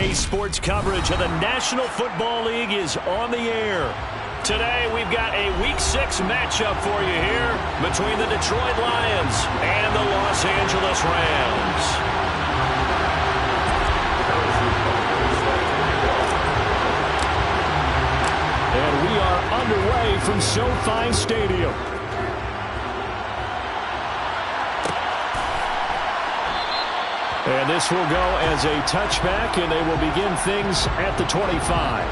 Today's sports coverage of the National Football League is on the air. Today, we've got a Week 6 matchup for you here between the Detroit Lions and the Los Angeles Rams. And we are underway from SoFi Stadium. And this will go as a touchback, and they will begin things at the 25.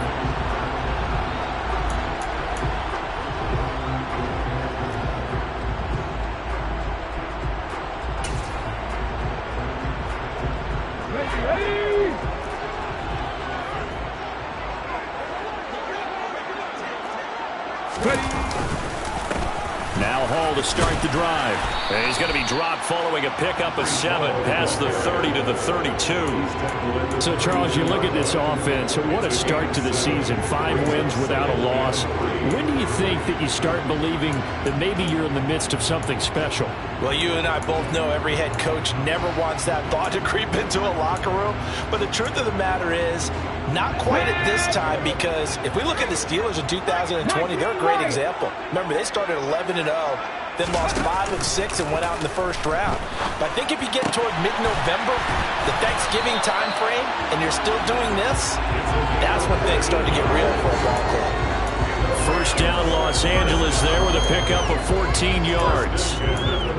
Now Hall to start the drive. And he's going to be dropped following a pickup of 7 past the 30 to the 32. So, Charles, you look at this offense, what a start to the season. 5 wins without a loss. When do you think that you start believing that maybe you're in the midst of something special? Well, you and I both know every head coach never wants that thought to creep into a locker room. But the truth of the matter is, not quite at this time, because if we look at the Steelers in 2020, they're a great example. Remember, they started 11-0, then lost 5 of 6 and went out in the first round. But I think if you get toward mid-November, the Thanksgiving time frame, and you're still doing this, that's when things start to get real for a ball club. First down, Los Angeles there with a pickup of 14 yards.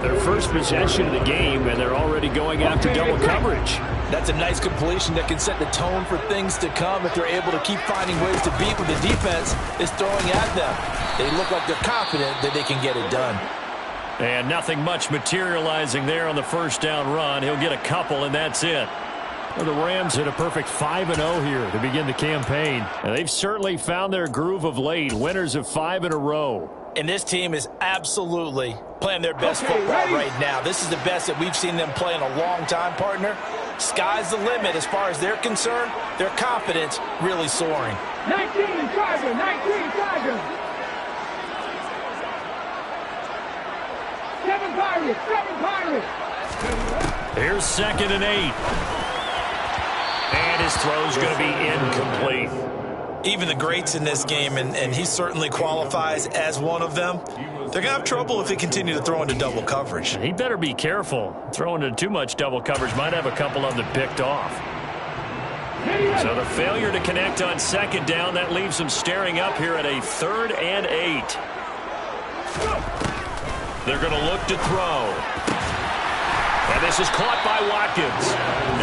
Their first possession of the game, and they're already going after double coverage. That's a nice completion that can set the tone for things to come if they're able to keep finding ways to beat what the defense is throwing at them. They look like they're confident that they can get it done. And nothing much materializing there on the first down run. He'll get a couple, and that's it. Well, the Rams hit a perfect 5-0 here to begin the campaign. And they've certainly found their groove of late, winners of 5 in a row. And this team is absolutely playing their best football right now. This is the best that we've seen them play in a long time, partner. Sky's the limit as far as they're concerned. Their confidence really soaring. 19 Tiger, 19 Tiger. 7 Pirates, 7 Pirates. Here's 2nd and 8. And his throw's going to be incomplete. Even the greats in this game, and he certainly qualifies as one of them, they're going to have trouble if they continue to throw into double coverage. He better be careful. Throwing into too much double coverage might have a couple of them picked off. So the failure to connect on 2nd down, that leaves them staring up here at a 3rd and 8. They're going to look to throw. And this is caught by Watkins.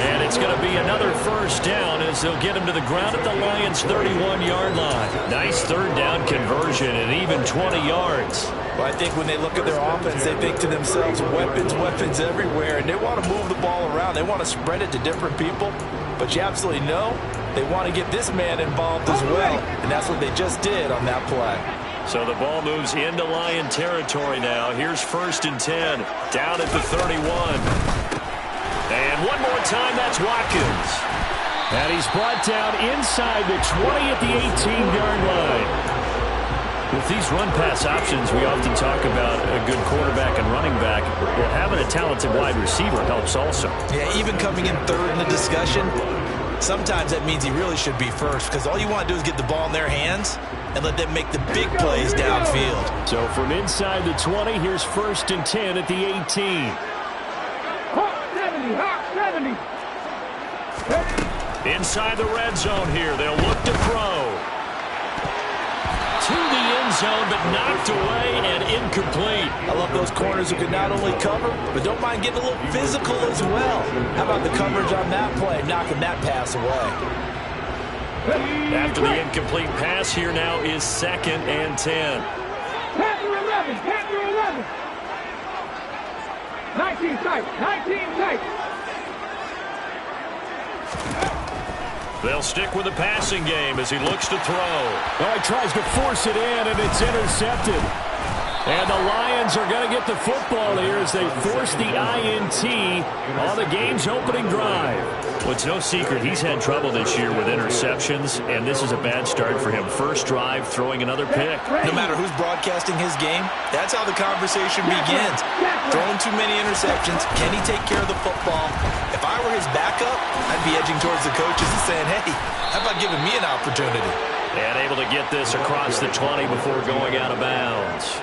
And it's going to be another first down as they'll get him to the ground at the Lions' 31-yard line. Nice 3rd down conversion and even 20 yards. Well, I think when they look at their offense, they think to themselves, weapons, weapons everywhere. And they want to move the ball around. They want to spread it to different people. But you absolutely know they want to get this man involved as well. And that's what they just did on that play. So the ball moves into Lion territory now. Here's 1st and 10, down at the 31. And one more time, that's Watkins. And he's brought down inside the 20 at the 18-yard line. With these run-pass options, we often talk about a good quarterback and running back. Well, having a talented wide receiver helps also. Yeah, even coming in 3rd in the discussion, sometimes that means he really should be first, because all you want to do is get the ball in their hands and let them make the big plays downfield. So from inside the 20, here's 1st and 10 at the 18. Hawk 70, Hawk 70. Inside the red zone here, they'll look to throw. To the end zone, but knocked away and incomplete. I love those corners who can not only cover, but don't mind getting a little physical as well. How about the coverage on that play, knocking that pass away? After the incomplete pass, here now is 2nd and 10. Panther 11, Panther 11. 19 tight, 19 tight. They'll stick with the passing game as he looks to throw. Oh, he tries to force it in, and it's intercepted. And the Lions are going to get the football here as they force the INT on the game's opening drive. Well, it's no secret he's had trouble this year with interceptions, and this is a bad start for him. First drive, throwing another pick. No matter who's broadcasting his game, that's how the conversation begins. Throwing too many interceptions. Can he take care of the football? If I were his backup, I'd be edging towards the coaches and saying, hey, how about giving me an opportunity? And able to get this across the 20 before going out of bounds.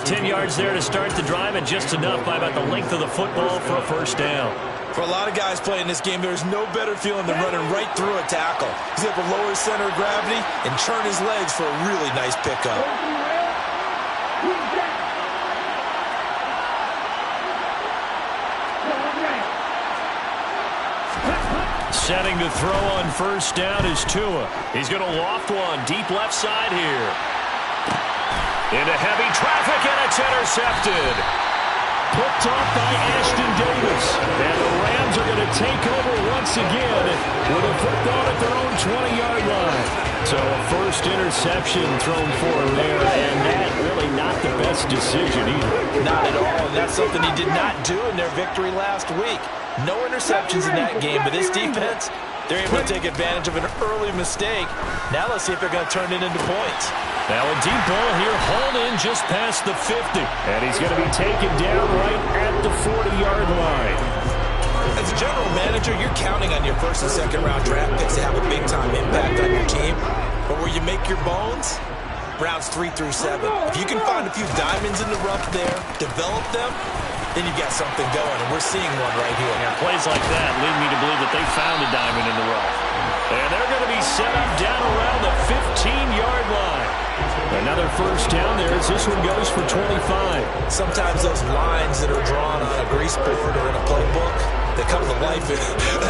10 yards there to start the drive, and just enough by about the length of the football for a first down. For a lot of guys playing this game, there's no better feeling than running right through a tackle. He's able to lower his center of gravity and churn his legs for a really nice pickup. Setting to throw on first down is Tua. He's going to loft one deep left side here. Into heavy traffic, and it's intercepted. Picked off by Ashton Davis. And the Rams are going to take over once again with a football at their own 20-yard line. So a first interception thrown for him there, and that really not the best decision either. Not at all, and that's something he did not do in their victory last week. No interceptions in that game, but this defense, they're able to take advantage of an early mistake. Now let's see if they're going to turn it into points. Now a deep ball here, hauled in just past the 50. And he's going to be taken down right at the 40-yard line. As a general manager, you're counting on your first and second round draft picks to have a big-time impact on your team. But where you make your bones, rounds 3 through 7. If you can find a few diamonds in the rough there, develop them, then you got something going, and we're seeing one right here. Yeah, plays like that lead me to believe that they found a diamond in the rough. And they're going to be set up down around the 15-yard line. Another first down there as this one goes for 25. Sometimes those lines that are drawn on a grease board or in a playbook, they come to life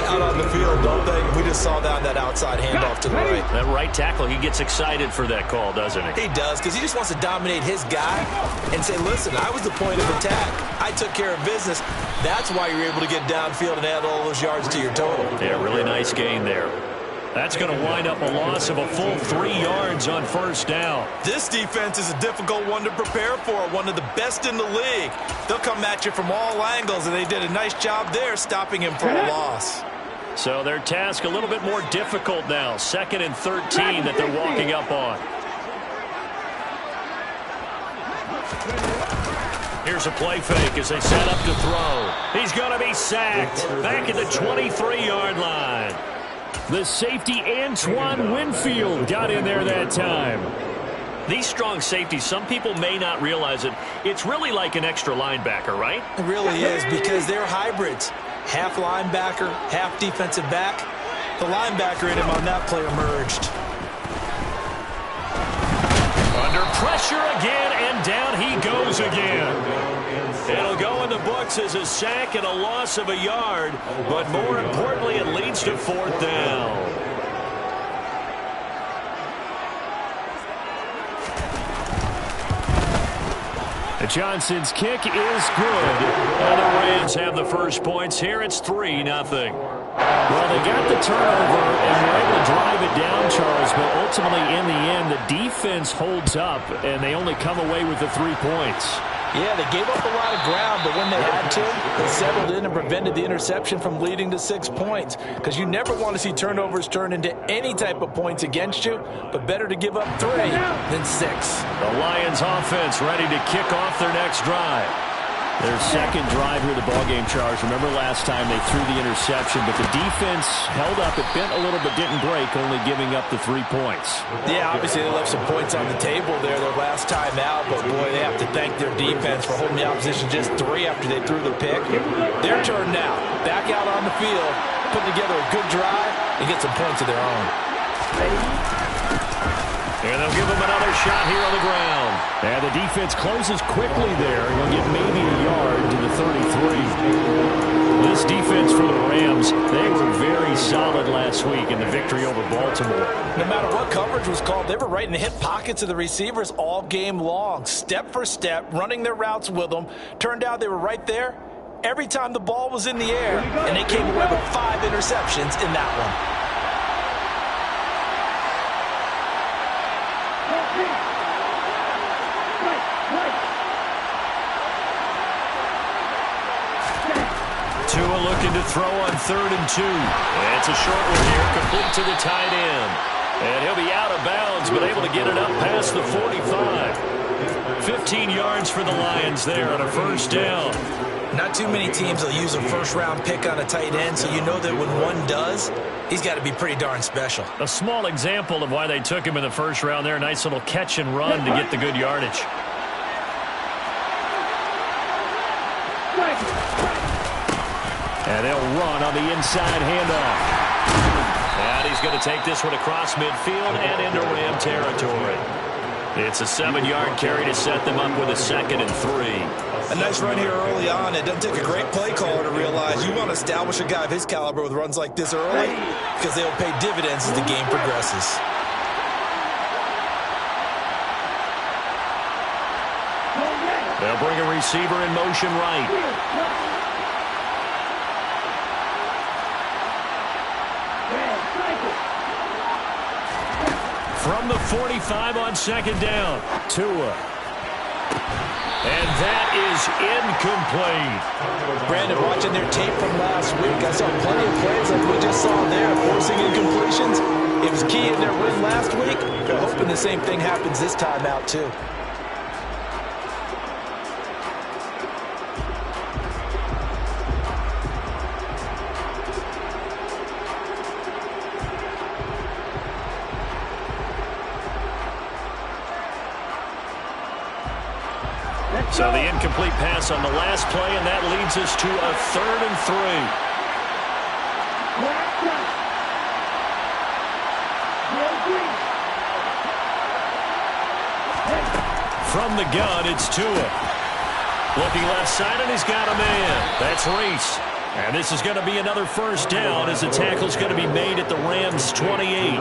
out on the field, don't they? We just saw that outside handoff to the right. That right tackle, he gets excited for that call, doesn't he? He does, because he just wants to dominate his guy and say, listen, I was the point of attack. I took care of business. That's why you're able to get downfield and add all those yards to your total. Yeah, really nice gain there. That's going to wind up a loss of a full 3 yards on first down. This defense is a difficult one to prepare for, one of the best in the league. They'll come at you from all angles, and they did a nice job there stopping him for a loss. So their task a little bit more difficult now. 2nd and 13 that they're walking up on. Here's a play fake as they set up to throw. He's going to be sacked back at the 23-yard line. The safety, Antoine Winfield, got in there that time. These strong safeties, some people may not realize it. It's really like an extra linebacker, right? It really is, because they're hybrids. Half linebacker, half defensive back. The linebacker in him on that play emerged. Under pressure again, and down he goes again. It'll go in the books as a sack and a loss of a yard, but more importantly, it leads to 4th down. Johnson's kick is good. And the Rams have the first points here. It's 3-0. Well, they got the turnover and were able to drive it down, Charles, but ultimately in the end, the defense holds up, and they only come away with the 3 points. Yeah, they gave up a lot of ground, but when they had to, they settled in and prevented the interception from leading to 6 points. Because you never want to see turnovers turn into any type of points against you, but better to give up 3 than 6. The Lions offense ready to kick off their next drive. Their second drive here of the ballgame, Charles. Remember last time they threw the interception, but the defense held up. It bent a little but didn't break, only giving up the 3 points. Yeah, obviously they left some points on the table there their last time out, but boy, they have to thank their defense for holding the opposition just 3 after they threw the pick. Their turn now. Back out on the field, put together a good drive, and get some points of their own. And they'll give them another shot here on the ground. And the defense closes quickly there. He'll get maybe a yard to the 33. This defense for the Rams, they were very solid last week in the victory over Baltimore. No matter what coverage was called, they were right in the hip pockets of the receivers all game long. Step for step, running their routes with them. Turned out they were right there every time the ball was in the air. And they came away with 5 interceptions in that one. Tua looking to throw on 3rd and 2. And it's a short one here, complete to the tight end. And he'll be out of bounds, but able to get it up past the 45. 15 yards for the Lions there on a first down. Not too many teams will use a first-round pick on a tight end, so you know that when one does, he's got to be pretty darn special. A small example of why they took him in the first round there. Nice little catch and run to get the good yardage. And they'll run on the inside handoff. And he's going to take this one across midfield and into Ram territory. It's a 7-yard carry to set them up with a 2nd and 3. A nice run here early on. It doesn't take a great play caller to realize you want to establish a guy of his caliber with runs like this early because they'll pay dividends as the game progresses. They'll bring a receiver in motion right. From the 45 on 2nd down, Tua. And that is incomplete. Brandon, watching their tape from last week, I saw plenty of plays like we just saw there, forcing incompletions. It was key in their win last week. They're hoping the same thing happens this time out, too. So the incomplete pass on the last play, and that leads us to a 3rd and 3. From the gun, it's Tua. Looking left side, and he's got a man. That's Reese. And this is going to be another 1st down as the tackle's going to be made at the Rams' 28.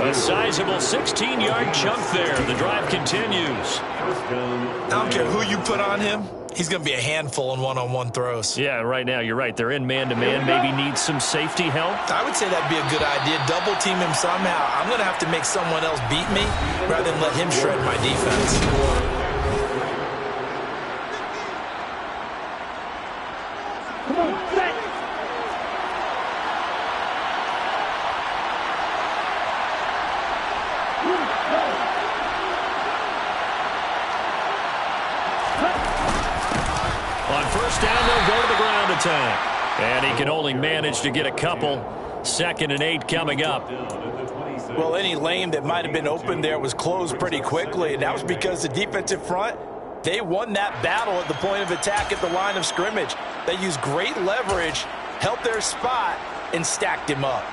A sizable 16-yard chunk there. The drive continues. I don't care who you put on him. He's going to be a handful in one-on-one throws. Yeah, right now, you're right. They're in man-to-man. Maybe needs some safety help. I would say that'd be a good idea. Double team him somehow. I'm going to have to make someone else beat me rather than let him shred my defense. On 1st down, they'll go to the ground attack. And he can only manage to get a couple. 2nd and 8 coming up. Well, any lane that might have been open there was closed pretty quickly, and that was because the defensive front, they won that battle at the point of attack at the line of scrimmage. They used great leverage, helped their spot, and stacked him up.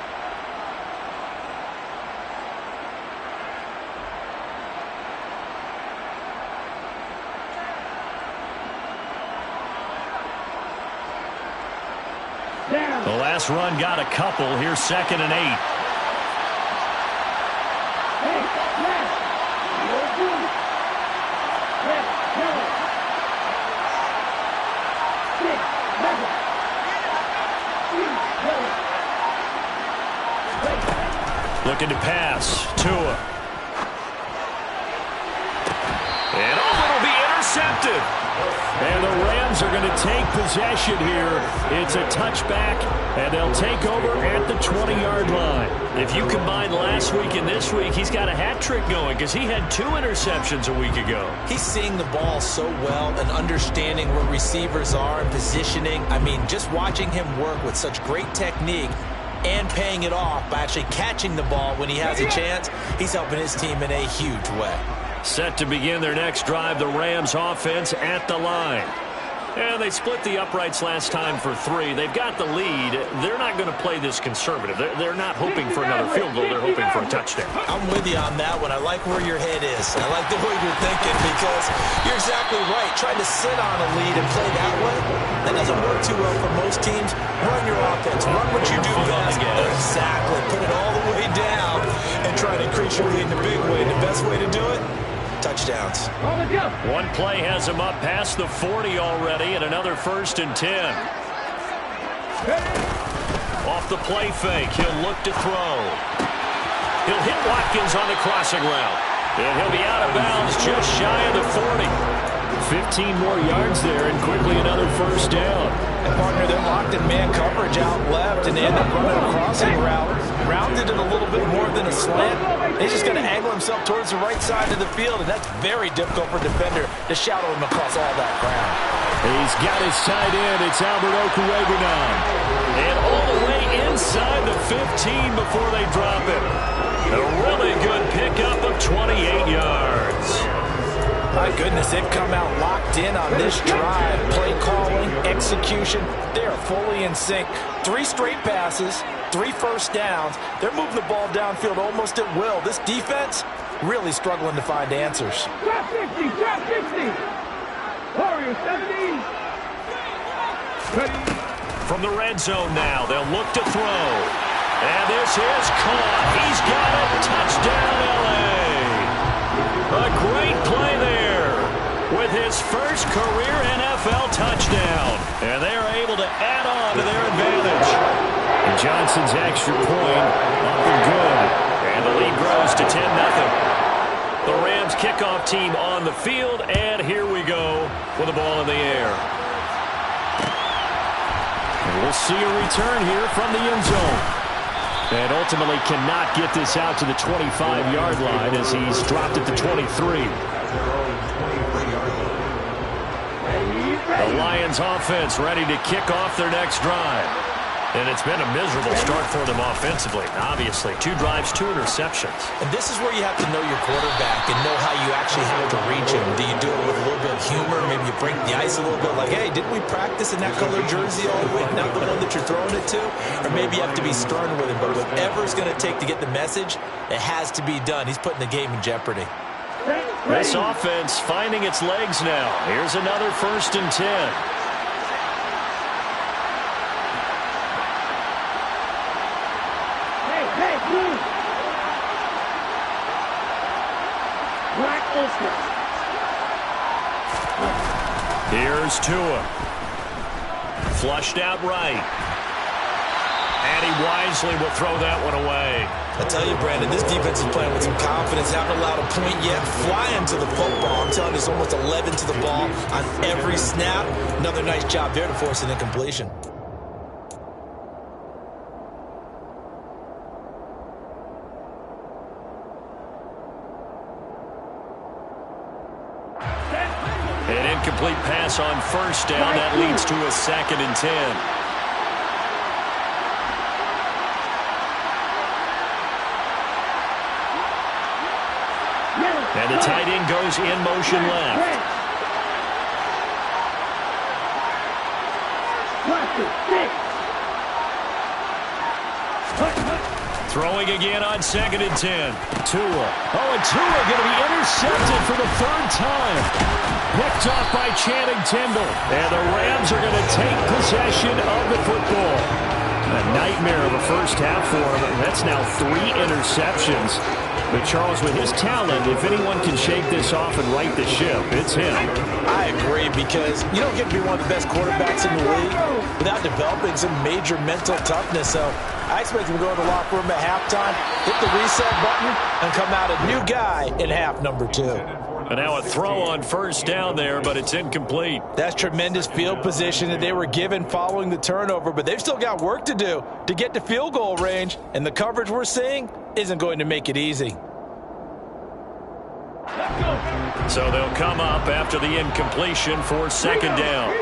The last run got a couple. Here's 2nd and 8. Looking to pass. Tua. And it'll be intercepted. And the Rams are going to take possession here. It's a touchback, and they'll take over at the 20-yard line. If you combine last week and this week, he's got a hat trick going because he had 2 interceptions a week ago. He's seeing the ball so well and understanding where receivers are and positioning. I mean, just watching him work with such great technique and paying it off by actually catching the ball when he has a chance, he's helping his team in a huge way. Set to begin their next drive, the Rams offense at the line. And they split the uprights last time for 3. They've got the lead. They're not going to play this conservative. They're not hoping for another field goal. They're hoping for a touchdown. I'm with you on that one. I like where your head is. I like the way you're thinking because you're exactly right. Trying to sit on a lead and play that way, that doesn't work too well for most teams. Run your offense. Run what you do best. Exactly. Put it all the way down and try to increase your lead in a big way. And the best way to do it, touchdowns. One play has him up past the 40 already, and another 1st and 10. Off the play fake, he'll look to throw. He'll hit Watkins on the crossing route. And he'll be out of bounds just shy of the 40. 15 more yards there, and quickly another 1st down. And partner, they're locked in man coverage out left, and they end up running a crossing route. Rounded it a little bit more than a slant. He's just going to angle himself towards the right side of the field, and that's very difficult for a defender to shadow him across all that ground. He's got his tight end. It's Albert Okuegbunam. And all the way inside the 15 before they drop it. A really good pickup of 28 yards. My goodness, they've come out locked in on this drive. Play calling, execution, they are fully in sync. 3 straight passes, 3 first downs. They're moving the ball downfield almost at will. This defense really struggling to find answers. Drop 50, drop 50. Warriors 17. Ready. From the red zone now, they'll look to throw. And this is caught. He's got it. Touchdown, L.A. A great play there with his first career NFL touchdown. And they are able to add on to their advantage. And Johnson's extra point up and good. And the lead grows to 10-0. The Rams kickoff team on the field. And here we go with the ball in the air. And we'll see a return here from the end zone. And ultimately cannot get this out to the 25-yard line as he's dropped it to 23. The Lions offense ready to kick off their next drive. And it's been a miserable start for them offensively. Obviously, 2 drives, 2 interceptions. And this is where you have to know your quarterback and know how you actually have to reach him. Do you do it with a little bit of humor? Maybe you break the ice a little bit like, hey, didn't we practice in that color jersey all the way, not the one that you're throwing it to? Or maybe you have to be stern with him. But whatever it's going to take to get the message, it has to be done. He's putting the game in jeopardy. This offense finding its legs now. Here's another 1st and 10. Here's Tua. Flushed out right. And he wisely will throw that one away. I tell you, Brandon, this defense is playing with some confidence. Haven't allowed a point yet. Flying to the football. I'm telling you, it's almost 11 to the ball on every snap. Another nice job there to force an incompletion. An incomplete pass on 1st down. That leads to a 2nd and 10. And the tight end goes in motion left. Throwing again on 2nd and 10. Tua. Oh, and Tua going to be intercepted for the 3rd time. Picked off by Channing Tindall. And the Rams are going to take possession of the football. A nightmare of a first half for him. That's now 3 interceptions. But Charles, with his talent, if anyone can shake this off and right the ship, it's him. I agree, because you don't get to be one of the best quarterbacks in the league without developing some major mental toughness. So I expect him to go in the locker room at halftime, hit the reset button, and come out a new guy in half number 2. And now a throw on 1st down there, but it's incomplete. That's tremendous field position that they were given following the turnover, but they've still got work to do to get to field goal range, and the coverage we're seeing isn't going to make it easy. So they'll come up after the incompletion for 2nd down.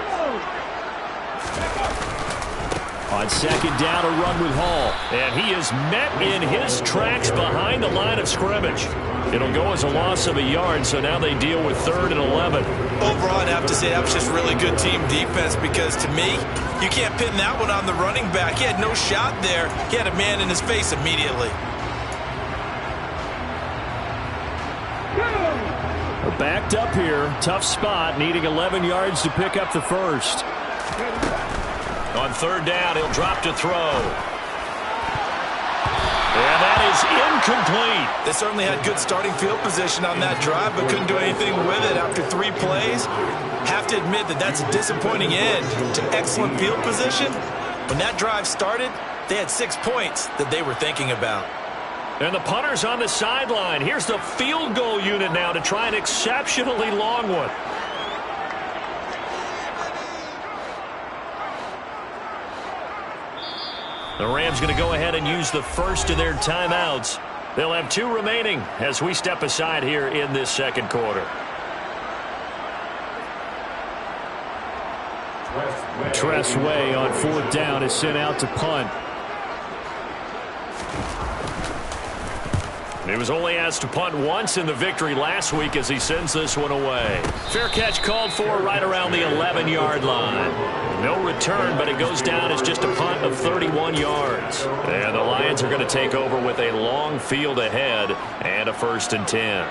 On 2nd down, a run with Hall. And he is met in his tracks behind the line of scrimmage. It'll go as a loss of a yard, so now they deal with 3rd and 11. Overall, I'd have to say that was just really good team defense, because to me, you can't pin that one on the running back. He had no shot there. He had a man in his face immediately. We're backed up here. Tough spot, needing 11 yards to pick up the 1st. On 3rd down, he'll drop to throw. And that is incomplete. They certainly had good starting field position on that drive, but couldn't do anything with it after 3 plays. Have to admit that that's a disappointing end to excellent field position. When that drive started, they had 6 points that they were thinking about. And the punter's on the sideline. Here's the field goal unit now to try an exceptionally long one. The Rams going to go ahead and use the first of their timeouts. They'll have 2 remaining as we step aside here in this 2nd quarter. Tress Way on 4th down is sent out to punt. He was only asked to punt once in the victory last week as he sends this one away. Fair catch called for right around the 11-yard line. No return, but it goes down as just a punt of 31 yards. And the Lions are going to take over with a long field ahead and a 1st and 10.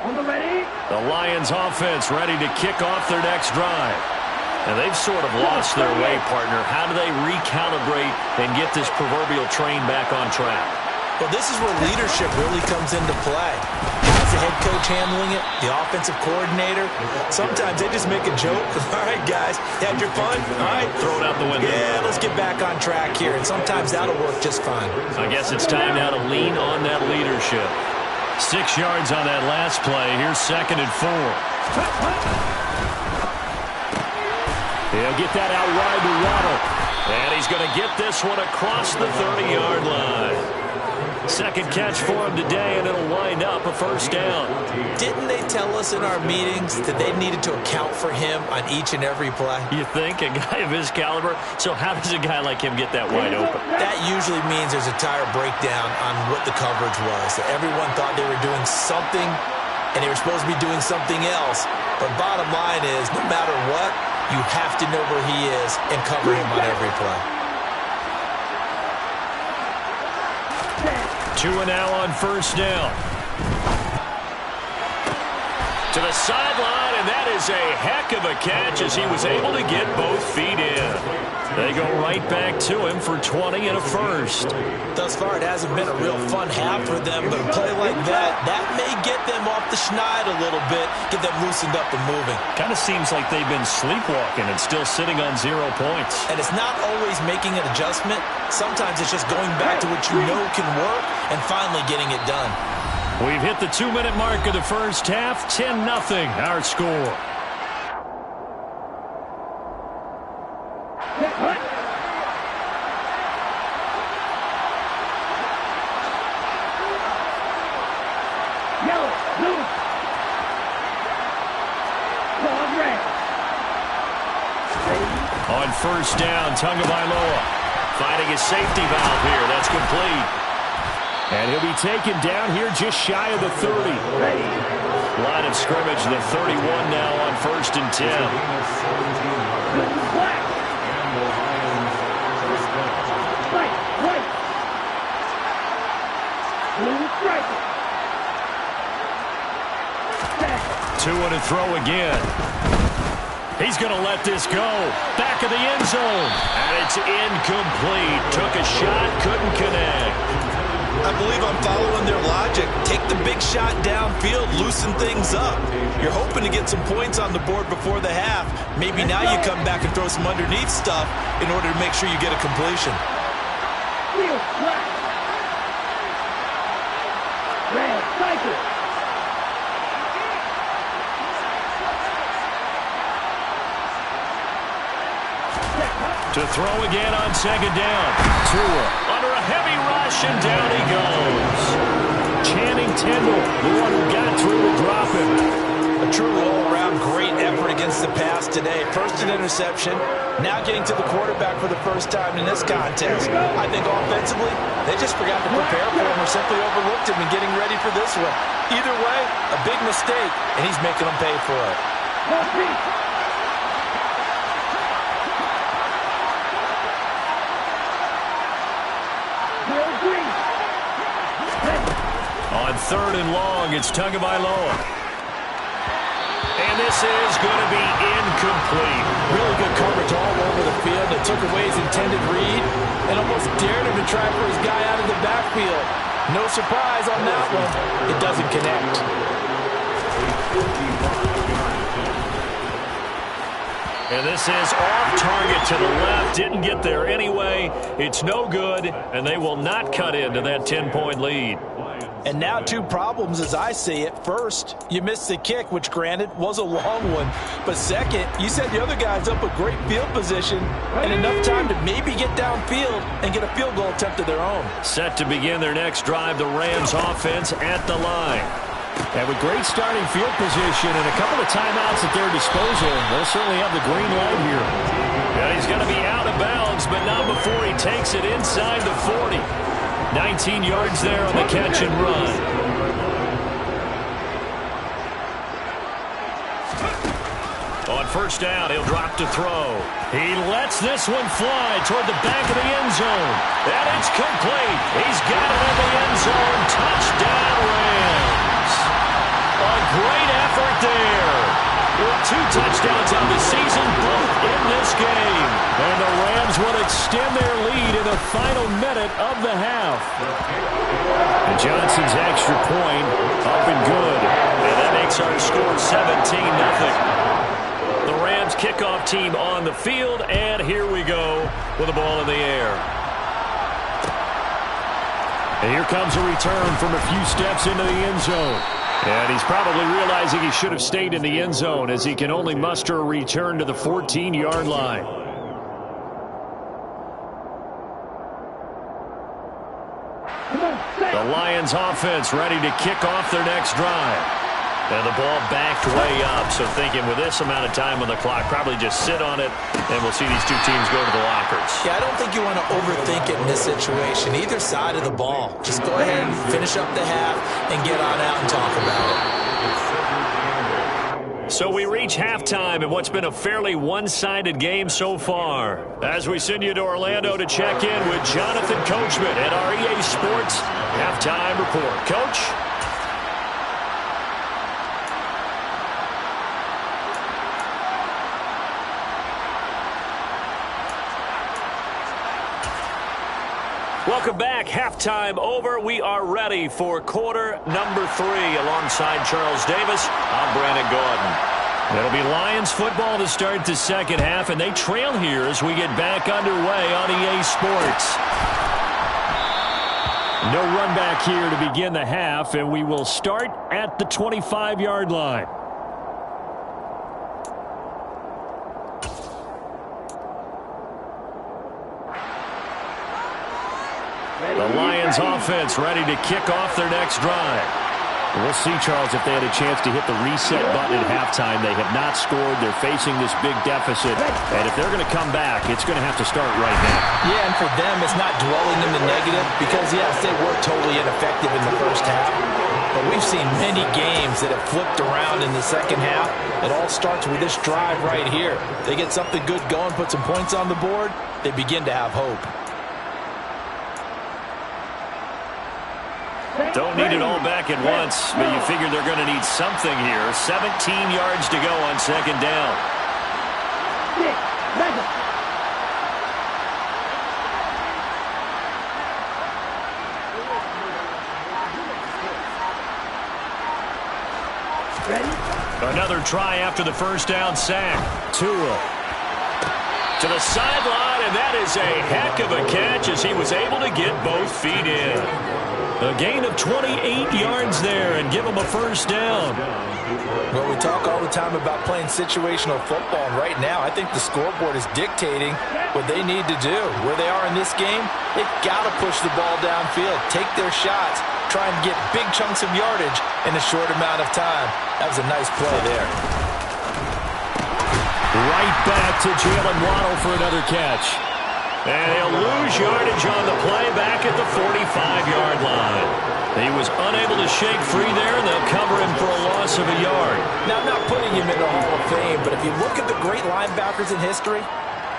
On the ready. The Lions offense ready to kick off their next drive. And they've sort of lost their way, partner. How do they recalibrate and get this proverbial train back on track? Well, this is where leadership really comes into play. How's the head coach handling it? The offensive coordinator? Sometimes they just make a joke. All right, guys, you had your fun? All right. Throw it out the window. Yeah, let's get back on track here. And sometimes that'll work just fine. I guess it's time now to lean on that leadership. 6 yards on that last play. Here's 2nd and 4. He'll get that out wide to Waddle. And he's going to get this one across the 30-yard line. Second catch for him today, and it'll wind up a 1st down. Didn't they tell us in our meetings that they needed to account for him on each and every play? You think? A guy of his caliber? So how does a guy like him get that wide open? That usually means there's a tire breakdown on what the coverage was. That everyone thought they were doing something, and they were supposed to be doing something else. But bottom line is, no matter what, you have to know where he is and cover him on every play. 2 and now on 1st down. To the sideline, and that is a heck of a catch as he was able to get both feet in. They go right back to him for 20 and a 1st. Thus far, it hasn't been a real fun half for them, but a play like that may get them off the schneid a little bit, get them loosened up and moving. Kind of seems like they've been sleepwalking and still sitting on 0 points. And it's not always making an adjustment. Sometimes it's just going back to what you know can work and finally getting it done. We've hit the 2-minute mark of the first half. 10-0 our score. Yellow, blue. Claw red. On 1st down, Tagovailoa finding his safety valve here. That's complete. And he'll be taken down here just shy of the 30. Line of scrimmage, the 31 now on 1st and 10. Black. White. Blue stripe. 2 and a throw again. He's going to let this go. Back of the end zone. And it's incomplete. Took a shot, couldn't connect. I believe I'm following their logic. Take the big shot downfield, loosen things up. You're hoping to get some points on the board before the half. Maybe now you come back and throw some underneath stuff in order to make sure you get a completion. Field black. Red cycle. To throw again on 2nd down. Tua under a heavy rush, and down he goes. Channing Tindall, the one who got through to drop him. A truly all-around great effort against the pass today. First an interception, now getting to the quarterback for the first time in this contest. I think offensively, they just forgot to prepare for him or simply overlooked him in getting ready for this one. Either way, a big mistake, and he's making them pay for it. On 3rd and long, it's Tagovailoa. And this is going to be incomplete. Really good coverage all over the field. It took away his intended read and almost dared him to try for his guy out of the backfield. No surprise on that one. It doesn't connect. And this is off target to the left. Didn't get there anyway. It's no good, and they will not cut into that 10-point lead. And now 2 problems as I see it. First, you missed the kick, which granted was a long one. But second, you set the other guys up with great field position and enough time to maybe get downfield and get a field goal attempt of their own. Set to begin their next drive, the Rams offense at the line. And with great starting field position and a couple of timeouts at their disposal, they'll certainly have the green light here. Yeah, he's going to be out of bounds, but not before he takes it inside the 40. 19 yards there on the catch and run. On first down, he'll drop to throw. He lets this one fly toward the back of the end zone. And it's complete. He's got it in the end zone. Touchdown, Rams. A great effort there. With 2 touchdowns on the season, both in this game. And the Rams will extend their lead in the final minute of the half. And Johnson's extra point up and good. And that makes our score 17-0. The Rams kickoff team on the field, and here we go with the ball in the air. And here comes a return from a few steps into the end zone. And he's probably realizing he should have stayed in the end zone as he can only muster a return to the 14-yard line. The Lions offense ready to kick off their next drive. And the ball backed way up, so thinking with this amount of time on the clock, probably just sit on it, and we'll see these two teams go to the lockers. Yeah, I don't think you want to overthink it in this situation. Either side of the ball. Just go ahead and finish up the half and get on out and talk about it. So we reach halftime in what's been a fairly one-sided game so far. As we send you to Orlando to check in with Jonathan Coachman at our EA Sports Halftime Report. Coach? Welcome back. Halftime over. We are ready for quarter number 3 alongside Charles Davis. I'm Brandon Gordon. It'll be Lions football to start the second half, and they trail here as we get back underway on EA Sports. No run back here to begin the half, and we will start at the 25-yard line. The Lions offense ready to kick off their next drive. We'll see, Charles, if they had a chance to hit the reset button at halftime. They have not scored. They're facing this big deficit. And if they're going to come back, it's going to have to start right now. Yeah, and for them, it's not dwelling in the negative because, yes, they were totally ineffective in the first half. But we've seen many games that have flipped around in the second half. It all starts with this drive right here. They get something good going, put some points on the board, they begin to have hope. Don't need it all back at once, but you figure they're going to need something here. 17 yards to go on second down. Another try after the first down sack. Tua to the sideline, and that is a heck of a catch as he was able to get both feet in. A gain of 28 yards there and give him a first down. Well, we talk all the time about playing situational football, and right now I think the scoreboard is dictating what they need to do. Where they are in this game, they've got to push the ball downfield, take their shots, try and get big chunks of yardage in a short amount of time. That was a nice play there. Right back to Jalen Waddle for another catch. And he'll lose yardage on the play back at the 45-yard line. He was unable to shake free there, and they'll cover him for a loss of a yard. Now, I'm not putting him in the Hall of Fame, but if you look at the great linebackers in history,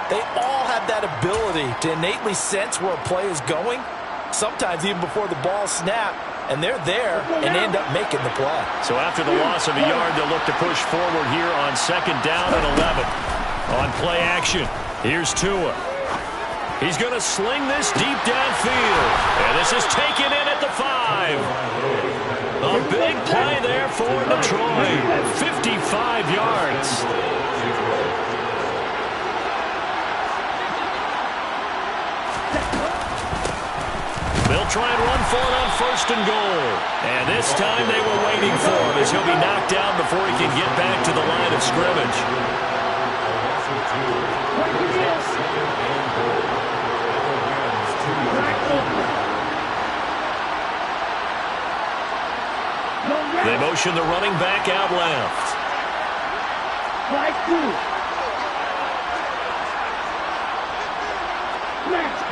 they all have that ability to innately sense where a play is going, sometimes even before the ball snapped, and they're there and end up making the play. So after the loss of a yard, they'll look to push forward here on second down and 11. On play action, here's Tua. He's going to sling this deep downfield. And this is taken in at the 5. A big play there for Detroit. 55 yards. They'll try and run for it on first and goal. And this time they were waiting for him as he'll be knocked down before he can get back to the line of scrimmage. They motion the running back out left. Strike two. Smash.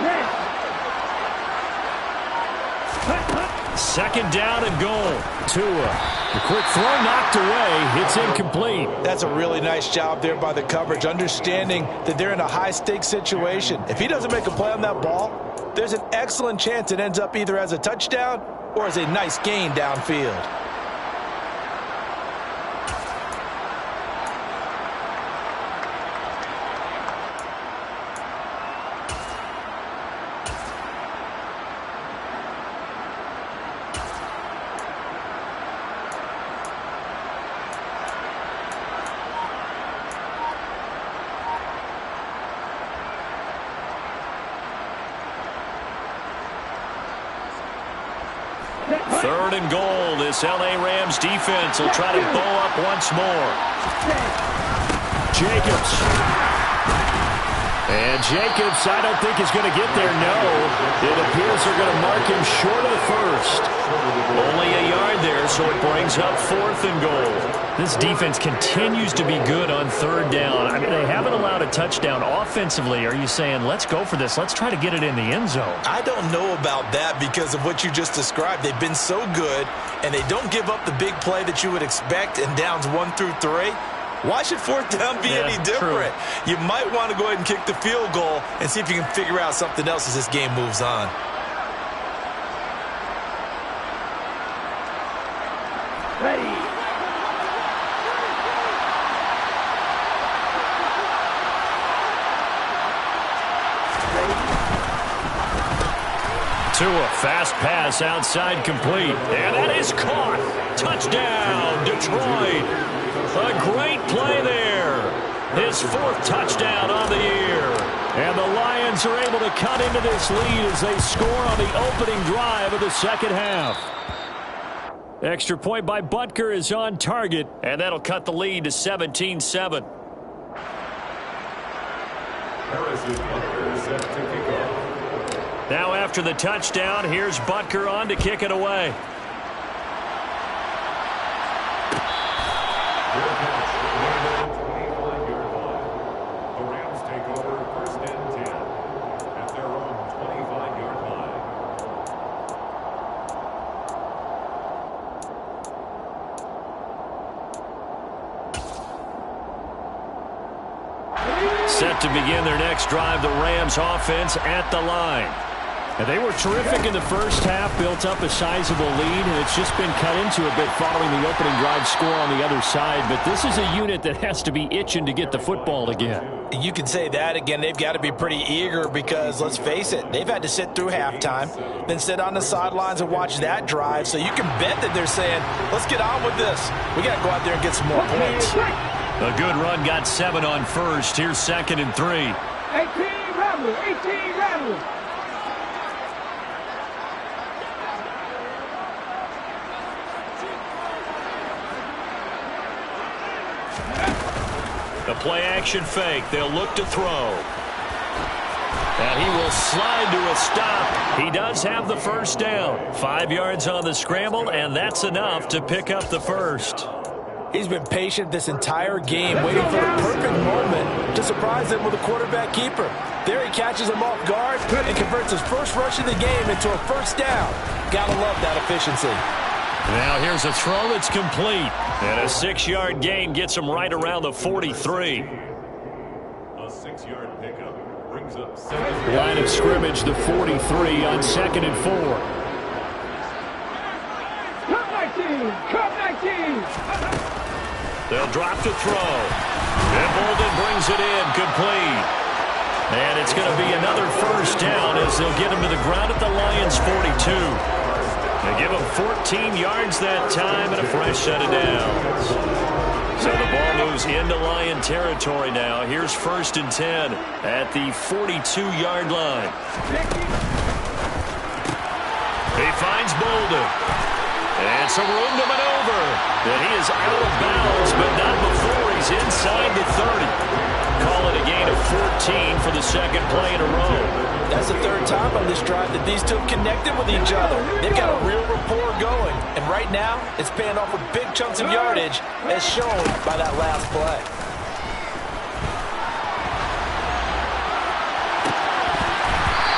Second down and goal. Tua. The quick throw knocked away. It's incomplete. That's a really nice job there by the coverage, understanding that they're in a high-stakes situation. If he doesn't make a play on that ball, there's an excellent chance it ends up either as a touchdown or as a nice gain downfield. Third and goal. This L.A. Rams defense will try to bow up once more. Jacobs. And Jacobs, I don't think is going to get there, no. It appears they're going to mark him short of the first. Only a yard there, so it brings up fourth and goal. This defense continues to be good on third down. I mean, they haven't allowed a touchdown offensively. Are you saying, let's go for this, let's try to get it in the end zone? I don't know about that because of what you just described. They've been so good, and they don't give up the big play that you would expect in downs 1 through 3. Why should fourth down be any different? True. You might want to go ahead and kick the field goal and see if you can figure out something else as this game moves on. Ready. Tua, fast pass outside complete. And that is caught. Touchdown, Detroit. A great play there. His fourth touchdown on the year. And the Lions are able to cut into this lead as they score on the opening drive of the second half. Extra point by Butker is on target, and that'll cut the lead to 17-7. Now after the touchdown, here's Butker on to kick it away. The Rams take over first and 10 at their own 25-yard line. Set to begin their next drive, the Rams offense at the line. And they were terrific in the first half, built up a sizable lead, and it's just been cut into a bit following the opening drive score on the other side. But this is a unit that has to be itching to get the football again. You can say that again. They've got to be pretty eager because, let's face it, they've had to sit through halftime, then sit on the sidelines and watch that drive. So you can bet that they're saying, let's get on with this. We got to go out there and get some more points. A good run, got 7 on first. Here's second and 3. 18 Rebels. 18 Rebels. The play-action fake. They'll look to throw. And he will slide to a stop. He does have the first down. 5 yards on the scramble, and that's enough to pick up the first. He's been patient this entire game, waiting for the perfect moment to surprise them with a quarterback keeper. There he catches him off guard and converts his first rush of the game into a first down. Gotta love that efficiency. Now here's a throw that's complete. And a 6-yard gain gets him right around the 43. A 6-yard pickup brings up 7. Line of scrimmage, the 43 on second and 4. Cup 19. Cup 19. They'll drop to throw. And Bolden brings it in, complete. And it's going to be another first down as they'll get him to the ground at the Lions' 42. They give him 14 yards that time and a fresh set of downs. So the ball moves into Lion territory now. Here's first and 10 at the 42-yard line. He finds Bolden. And some room to maneuver. And he is out of bounds, but not before he's inside the 30. Call it a gain of 13 for the second play in a row. That's the third time on this drive that these two have connected with each other. They've got a real rapport going. And right now, it's paying off with big chunks of yardage, as shown by that last play.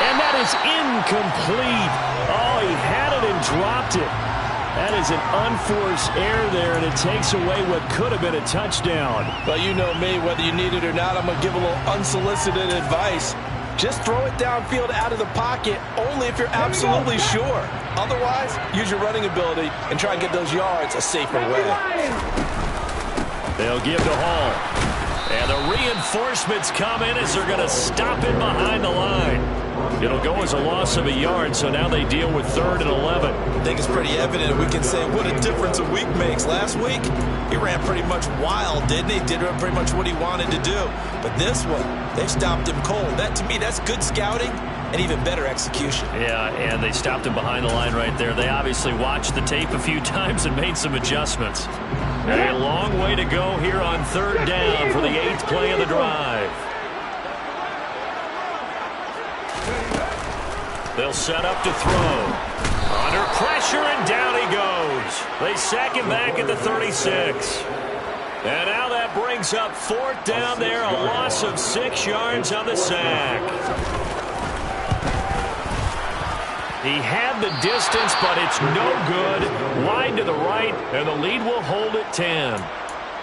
And that is incomplete. Oh, he had it and dropped it. That is an unforced error there, and it takes away what could have been a touchdown. Well, you know me, whether you need it or not, I'm going to give a little unsolicited advice. Just throw it downfield out of the pocket only if you're absolutely sure. Otherwise, use your running ability and try and get those yards a safer way. They'll give to Hall. And the reinforcements come in as they're going to stop it behind the line. It'll go as a loss of a yard, so now they deal with 3rd and 11. I think it's pretty evident. We can say what a difference a week makes. Last week, he ran pretty much wild, didn't he? Did pretty much what he wanted to do. But this one, they stopped him cold. That, to me, that's good scouting and even better execution. Yeah, and they stopped him behind the line right there. They obviously watched the tape a few times and made some adjustments. A long way to go here on 3rd down for the 8th play of the drive. They'll set up to throw. Under pressure, and down he goes. They sack him back at the 36. And now that brings up 4th down there, a loss of 6 yards on the sack. He had the distance, but it's no good. Wide to the right, and the lead will hold at 10.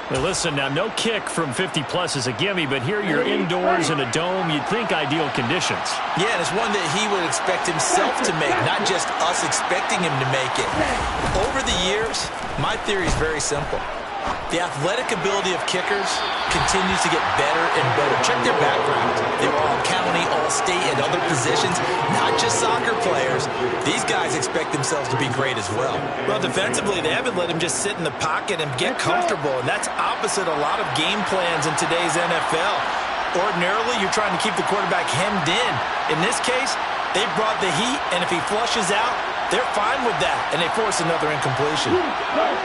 Now listen, now no kick from 50-plus is a gimme, but here you're indoors in a dome. You'd think ideal conditions. Yeah, and it's one that he would expect himself to make, not just us expecting him to make it. Over the years, my theory is very simple. The athletic ability of kickers continues to get better and better. Check their backgrounds. They were all county, all state, and other positions, not just soccer players. These guys expect themselves to be great as well. Well, defensively, they haven't let him just sit in the pocket and get comfortable, and that's opposite a lot of game plans in today's NFL. Ordinarily, you're trying to keep the quarterback hemmed in. In this case, they brought the heat, and if he flushes out, they're fine with that, and they force another incompletion.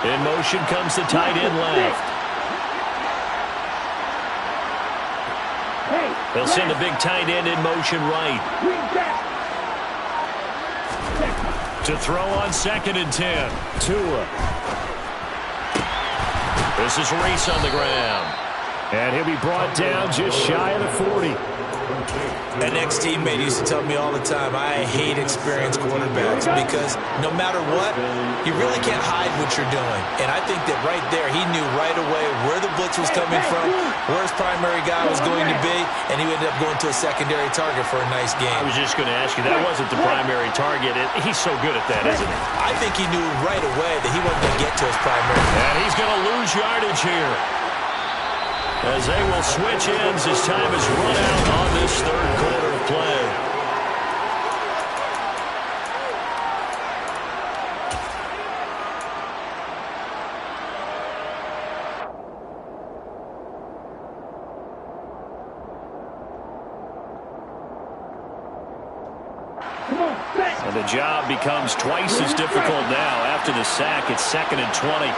In motion comes the tight end left. They'll send the big tight end in motion right. To throw on 2nd and 10. Tua. This is Reese on the ground. And he'll be brought down just shy of the 40. An ex-teammate used to tell me all the time, I hate experienced quarterbacks because no matter what, you really can't hide what you're doing. And I think that right there, he knew right away where the blitz was coming from, where his primary guy was going to be, and he ended up going to a secondary target for a nice game. I was just going to ask you, that wasn't the primary target. He's so good at that, isn't he? I think he knew right away that he wasn't going to get to his primary. And he's going to lose yardage here, as they will switch ends as time is run out on this 3rd quarter of play. And the job becomes twice as difficult now. After the sack, it's 2nd and 20.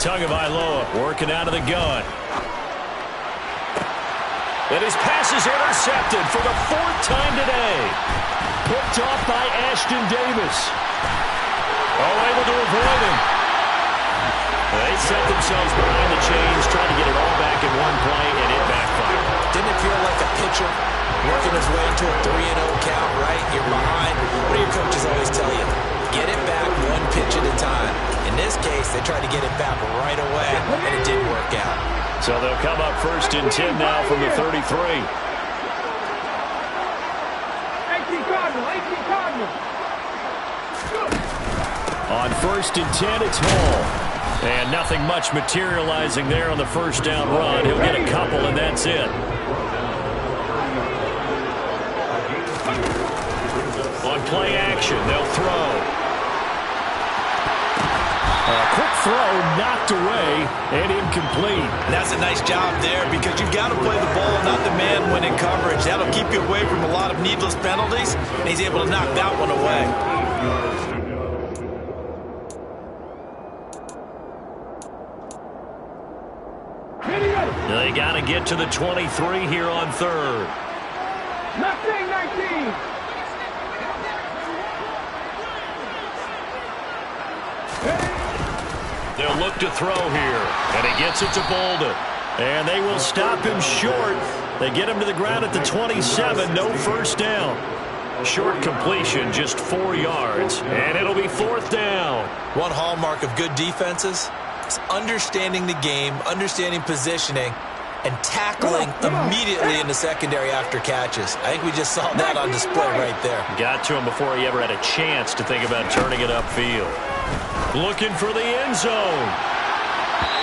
Tagovailoa working out of the gun. And his pass is intercepted for the 4th time today. Picked off by Ashton Davis. Able to avoid him. They set themselves behind the chains, trying to get it all back in one play, and it backfired. Didn't it feel like a pitcher working his way into a 3-0 count, right? You're behind. What do your coaches always tell you? Get it back one pitch at a time. In this case, they tried to get it back right away, and it didn't work out. So they'll come up 1st and 10 now from the 33. 18 Cardinal. On 1st and 10, it's Hall. And nothing much materializing there on the 1st down run. He'll get a couple, and that's it. On play action, they'll throw. Quick throw knocked away and incomplete. And that's a nice job there because you've got to play the ball, not the man when in coverage. That'll keep you away from a lot of needless penalties, and he's able to knock that one away. They got to get to the 23 here on third. Nothing, 19. They'll look to throw here, and he gets it to Bolden. And they will stop him short. They get him to the ground at the 27, no first down. Short completion, just 4 yards, and it'll be fourth down. One hallmark of good defenses is understanding the game, understanding positioning, and tackling immediately in the secondary after catches. I think we just saw that on display right there. Got to him before he ever had a chance to think about turning it upfield. Looking for the end zone.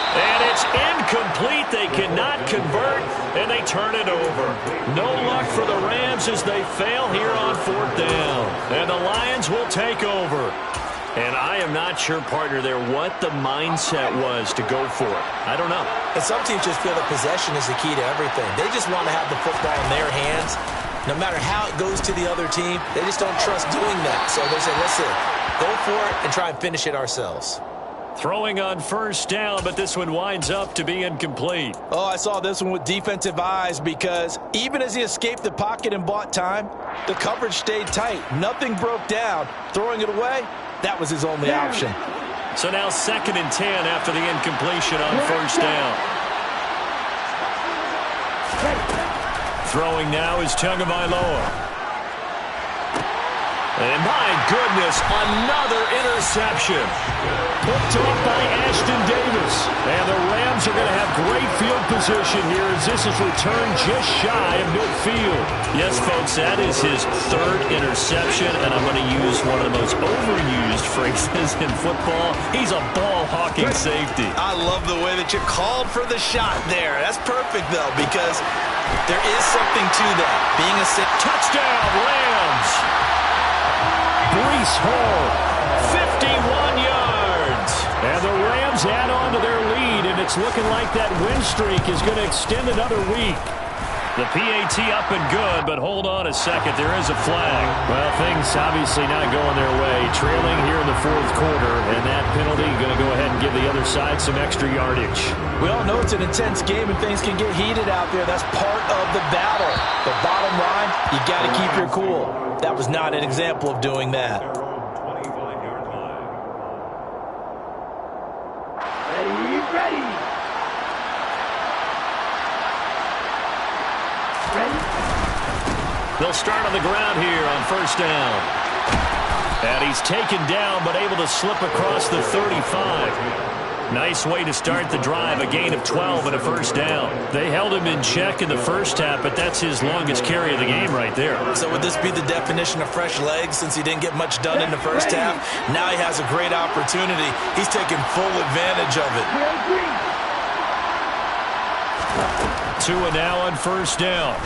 And it's incomplete. They cannot convert, and they turn it over. No luck for the Rams as they fail here on fourth down. And the Lions will take over. And I am not sure, partner, there what the mindset was to go for it. I don't know. And some teams just feel that possession is the key to everything. They just want to have the football in their hands. No matter how it goes to the other team, they just don't trust doing that. So they say, listen, go for it and try and finish it ourselves. Throwing on first down, but this one winds up to be incomplete. Oh, I saw this one with defensive eyes because even as he escaped the pocket and bought time, the coverage stayed tight. Nothing broke down. Throwing it away, that was his only option. So now 2nd and 10 after the incompletion on first down. Throwing now is Tagovailoa. And my goodness, another interception. Picked off by Ashton Davis. And the Rams are going to have great field position here as this is returned just shy of midfield. Yes, folks, that is his 3rd interception, and I'm going to use one of the most overused phrases in football. He's a ball-hawking safety. I love the way that you called for the shot there. That's perfect, though, because there is something to that. Being a touchdown, Rams. Breece Hall, 51 yards. And the Rams add on to their lead, and it's looking like that win streak is going to extend another week. The PAT up and good, but hold on a second. There is a flag. Well, things obviously not going their way. Trailing here in the 4th quarter, and that penalty going to go ahead and give the other side some extra yardage. We all know it's an intense game, and things can get heated out there. That's part of the battle. The bottom line, you got to keep your cool. That was not an example of doing that. Ready. They'll start on the ground here on first down. And he's taken down, but able to slip across the 35. Nice way to start the drive, a gain of 12 and a first down. They held him in check in the first half, but that's his longest carry of the game right there. So would this be the definition of fresh legs since he didn't get much done in the first half? Now he has a great opportunity. He's taking full advantage of it. 2 and now on first down.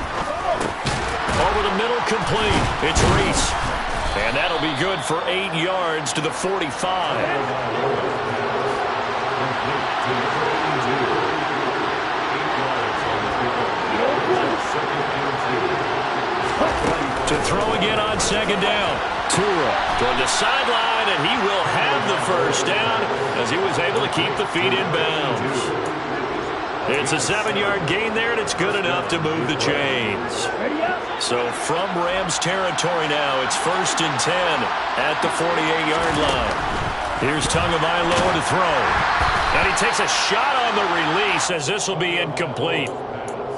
Over the middle, complete. It's Reese. And that'll be good for 8 yards to the 45. To throw again on second down. Tua toward the sideline, and he will have the first down as he was able to keep the feet in bounds. It's a 7-yard gain there, and it's good enough to move the chains. So from Rams territory now, it's 1st and 10 at the 48-yard line. Here's Tagovailoa to throw. And he takes a shot on the release as this will be incomplete.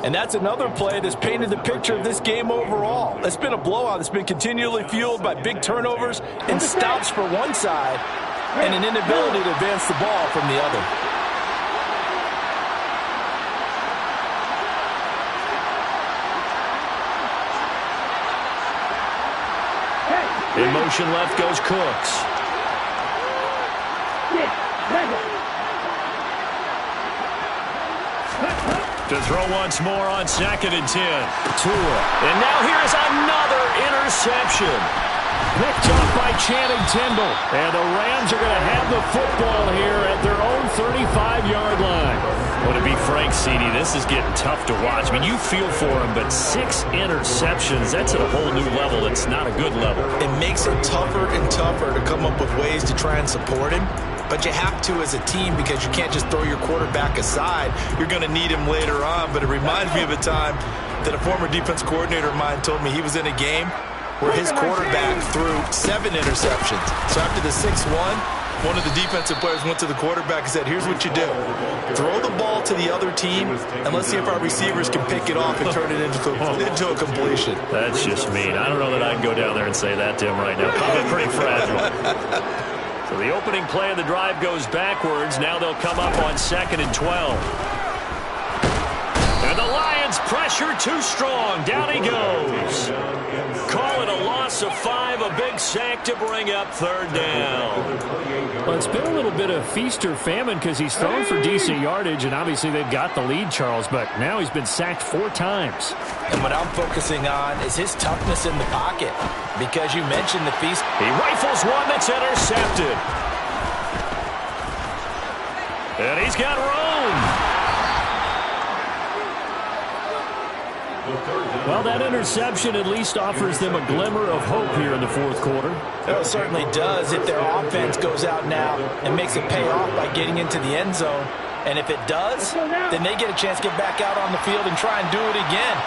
And that's another play that's painted the picture of this game overall. It's been a blowout. It's been continually fueled by big turnovers and stops for one side and an inability to advance the ball from the other. In motion left goes Cooks. To throw once more on 2nd and 10. Tua. And now here's another interception. Picked off by chanting Tyndall. And the Rams are going to have the football here at their own 35-yard line. Well, to be frank, CD, this is getting tough to watch. I mean, you feel for him, but 6 interceptions, that's at a whole new level. It's not a good level. It makes it tougher and tougher to come up with ways to try and support him. But you have to as a team because you can't just throw your quarterback aside. You're going to need him later on. But it reminds me of a time that a former defense coordinator of mine told me he was in a game where his quarterback threw 7 interceptions. So after the 6-1, one of the defensive players went to the quarterback and said, here's what you do. Throw the ball to the other team, and let's see if our receivers can pick it off and turn it into a completion. That's just mean. I don't know that I'd go down there and say that to him right now. Probably pretty fragile. So the opening play of the drive goes backwards. Now they'll come up on 2nd and 12. And the Lions pressure too strong. Down he goes. Call it a loss of 5, a big sack to bring up 3rd down. Well, it's been a little bit of feast or famine because he's thrown for decent yardage, and obviously they've got the lead, Charles, but now he's been sacked 4 times. And what I'm focusing on is his toughness in the pocket because you mentioned the feast. He rifles one that's intercepted. And he's got room. Well, that interception at least offers them a glimmer of hope here in the 4th quarter. It certainly does if their offense goes out now and makes it pay off by getting into the end zone. And if it does, then they get a chance to get back out on the field and try and do it again.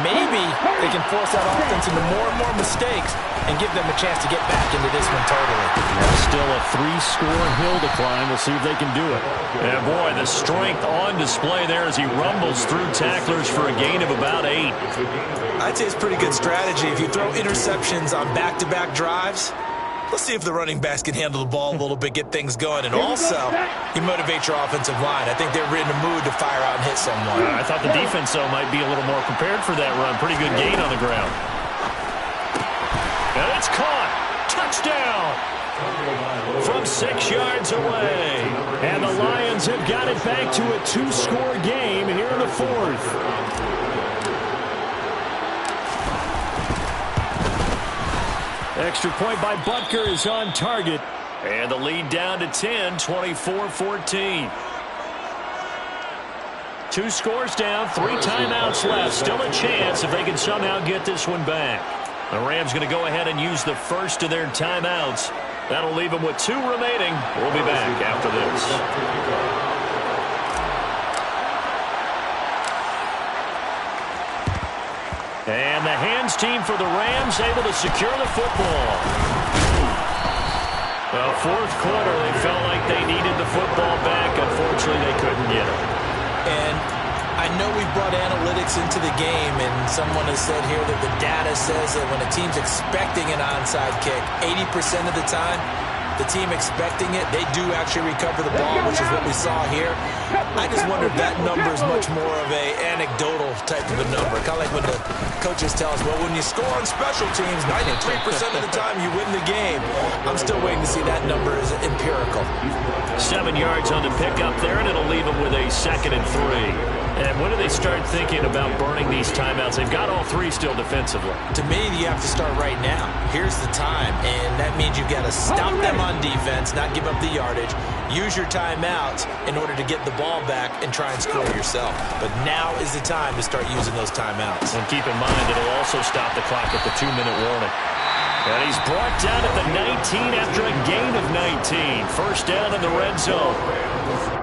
Maybe they can force that offense into more and more mistakes and give them a chance to get back into this one totally. That's still a 3-score hill to climb. We'll see if they can do it. And boy, the strength on display there as he rumbles through tacklers for a gain of about 8. I'd say it's pretty good strategy. If you throw interceptions on back-to-back drives, let's see if the running backs can handle the ball a little bit, get things going. And also, you motivate your offensive line. I think they're in the mood to fire out and hit someone. I thought the defense, though, might be a little more prepared for that run. Pretty good gain on the ground. And it's caught. Touchdown. From 6 yards away. And the Lions have got it back to a 2-score game here in the 4th. Extra point by Butker is on target. And the lead down to 10, 24-14. 2 scores down, 3 timeouts left. Still a chance if they can somehow get this one back. The Rams going to go ahead and use the first of their timeouts. That'll leave them with 2 remaining. We'll be back after this. And the hands team for the Rams able to secure the football. Well, 4th quarter, they felt like they needed the football back. Unfortunately, they couldn't get it. And I know we brought analytics into the game, and someone has said here that the data says that when a team's expecting an onside kick, 80% of the time, the team expecting it, they do actually recover the ball, which is what we saw here. I just wonder if that number is much more of a anecdotal type of a number. Kind of like when the coaches tell us, well, when you score on special teams, 93% of the time you win the game. I'm still waiting to see that number is empirical. 7 yards on the pickup there, and it'll leave them with a 2nd and 3. And when do they start thinking about burning these timeouts? They've got all 3 still defensively. To me, you have to start right now. Here's the time, and that means you've got to stop them on defense, not give up the yardage. Use your timeouts in order to get the ball back and try and score yourself. But now is the time to start using those timeouts. And keep in mind, it'll also stop the clock at the 2-minute warning. And he's brought down at the 19 after a gain of 19. First down in the red zone.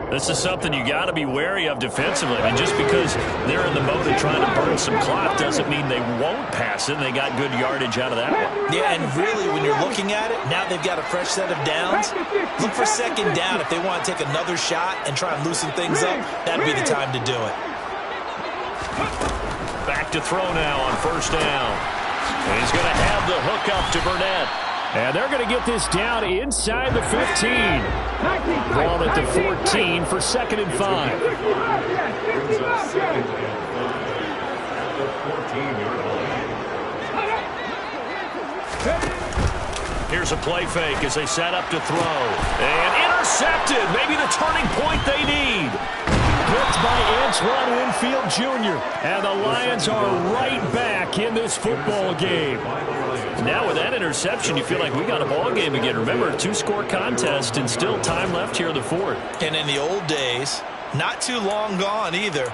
This is something you got to be wary of defensively. I mean, just because they're in the mode of trying to burn some clock doesn't mean they won't pass it. They got good yardage out of that one. Yeah, and really, when you're looking at it, now they've got a fresh set of downs. Look for 2nd down. If they want to take another shot and try and loosen things up, that'd be the time to do it. Back to throw now on 1st down. And he's going to have the hook up to Burnett. And they're going to get this down inside the 15. Ball at the 14 for 2nd and 5. Here's a play fake as they set up to throw. And intercepted. Maybe the turning point they need. Picked by Antoine Winfield Jr. And the Lions are right back in this football game. Now with that interception, you feel like we got a ball game again. Remember, 2-score contest and still time left here in the fourth. And in the old days, not too long gone either.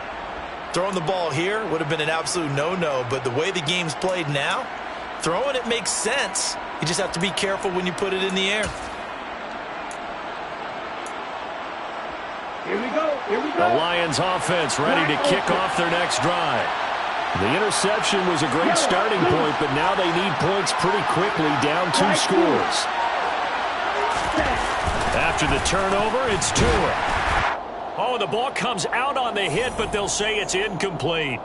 Throwing the ball here would have been an absolute no-no, but the way the game's played now, throwing it makes sense. You just have to be careful when you put it in the air. Here we go. Here we The go. Lions offense ready to kick off their next drive. The interception was a great starting point, but now they need points pretty quickly, down 2 scores. After the turnover, it's Tua. Oh, the ball comes out on the hit, but they'll say it's incomplete.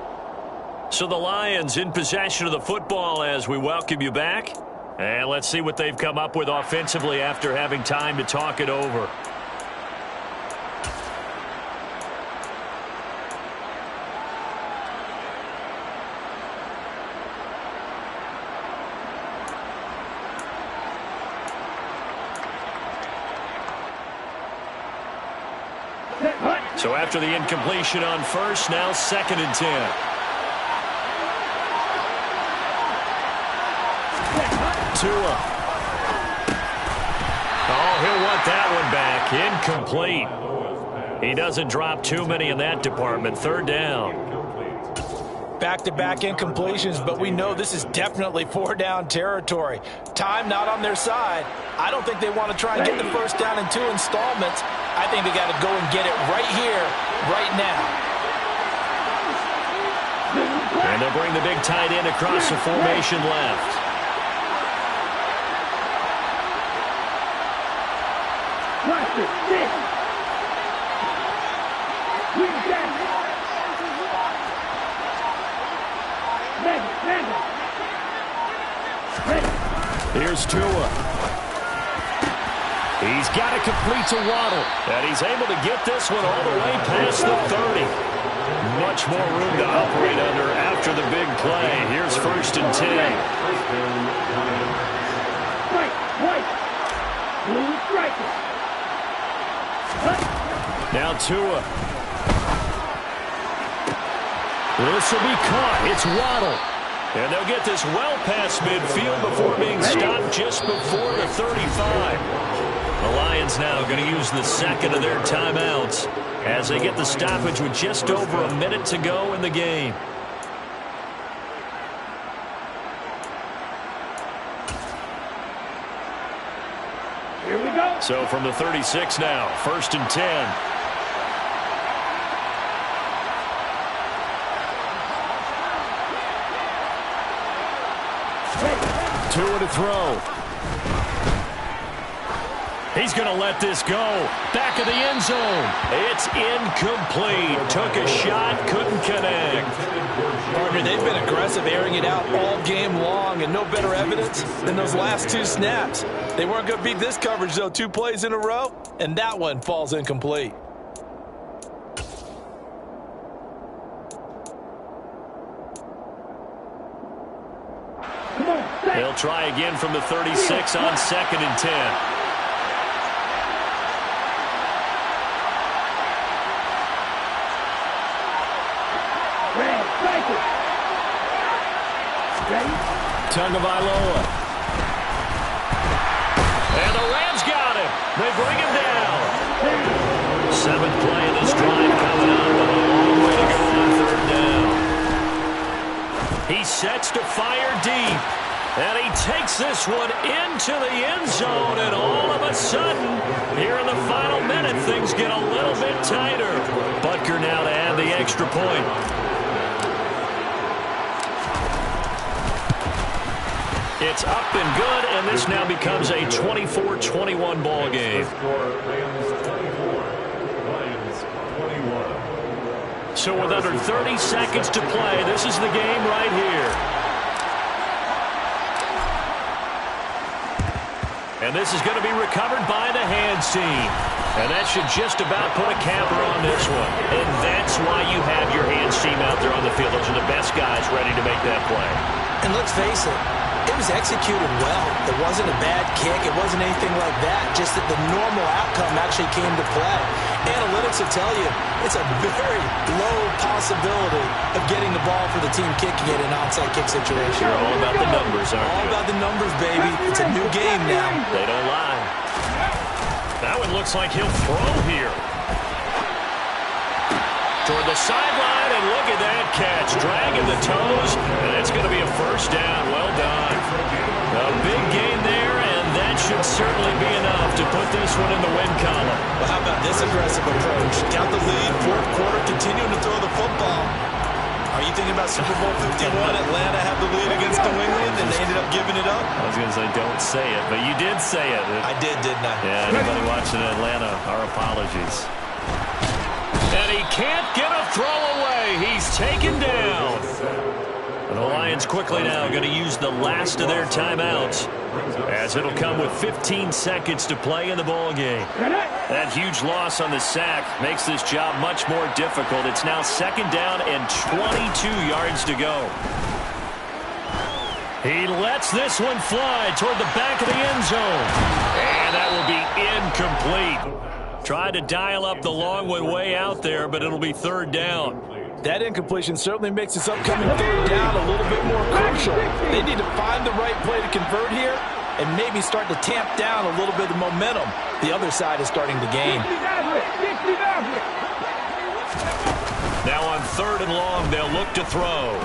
So the Lions in possession of the football as we welcome you back. And let's see what they've come up with offensively after having time to talk it over. So after the incompletion on first, now 2nd and 10. Tua. Oh, he'll want that one back. Incomplete. He doesn't drop too many in that department. 3rd down. Back-to-back incompletions, but we know this is definitely 4-down territory. Time not on their side. I don't think they want to try and get the first down in 2 installments. I think they got to go and get it right here, right now. And they'll bring the big tight end across the formation left. Here's Tua. He's got it complete to Waddle. And he's able to get this one all the way past the 30. Much more room to operate under after the big play. Here's 1st and 10. Now Tua. This will be caught. It's Waddle. And they'll get this well past midfield before being stopped just before the 35. The Lions now going to use the 2nd of their timeouts as they get the stoppage with just over a minute to go in the game. Here we go. So from the 36 now, 1st and 10. Tua to throw. He's going to let this go. Back of the end zone. It's incomplete. Took a shot, couldn't connect. Partner, they've been aggressive, airing it out all game long, and no better evidence than those last 2 snaps. They weren't going to beat this coverage, though, 2 plays in a row, and that one falls incomplete. They'll try again from the 36 on 2nd and 10. Tagovailoa. And the Rams got him. They bring him down. 7th play of this drive coming up with a long way to go on 3rd down. He sets to fire deep. And he takes this one into the end zone. And all of a sudden, here in the final minute, things get a little bit tighter. Butker now to add the extra point. It's up and good, and this now becomes a 24-21 ball game. So with under 30 seconds to play, this is the game right here. And this is going to be recovered by the hands team. And that should just about put a capper on this one. And that's why you have your hands team out there on the field. Those are the best guys ready to make that play. And let's face it, it was executed well. It wasn't a bad kick. It wasn't anything like that. Just that the normal outcome actually came to play. Analytics will tell you it's a very low possibility of getting the ball for the team kicking it in an onside kick situation. You're all about the numbers, aren't you? All about the numbers, baby. It's a new game now. They don't lie. That one looks like he'll throw here. Toward the sideline, and look at that catch. Dragging the toes, and it's going to be a first down. Well done. A big gain there, and that should certainly be enough to put this one in the win column. Well, how about this aggressive approach? Count the lead, fourth quarter, continuing to throw the football. Are you thinking about Super Bowl 51? Atlanta had the lead against New England, and they ended up giving it up? I was going to say, don't say it, but you did say it. I did, didn't I? Yeah, anybody watching Atlanta, our apologies. And he can't get a throw away. He's taken down. And the Lions quickly now going to use the last of their timeouts, as it'll come with 15 seconds to play in the ball game. That huge loss on the sack makes this job much more difficult. It's now second down and 22 yards to go. He lets this one fly toward the back of the end zone. And that will be incomplete. Tried to dial up the long one way out there, but it'll be third down. That incompletion certainly makes this upcoming third down a little bit more crucial. They need to find the right play to convert here and maybe start to tamp down a little bit of momentum. The other side is starting to gain. Now on third and long, they'll look to throw.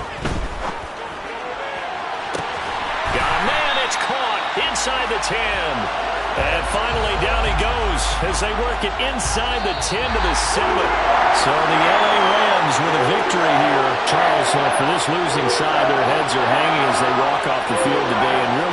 Got a man, it's caught inside the 10. And finally, down he goes as they work it inside the 10 to the 7. So the LA Rams with a victory here. Charles, for this losing side, their heads are hanging as they walk off the field today, and really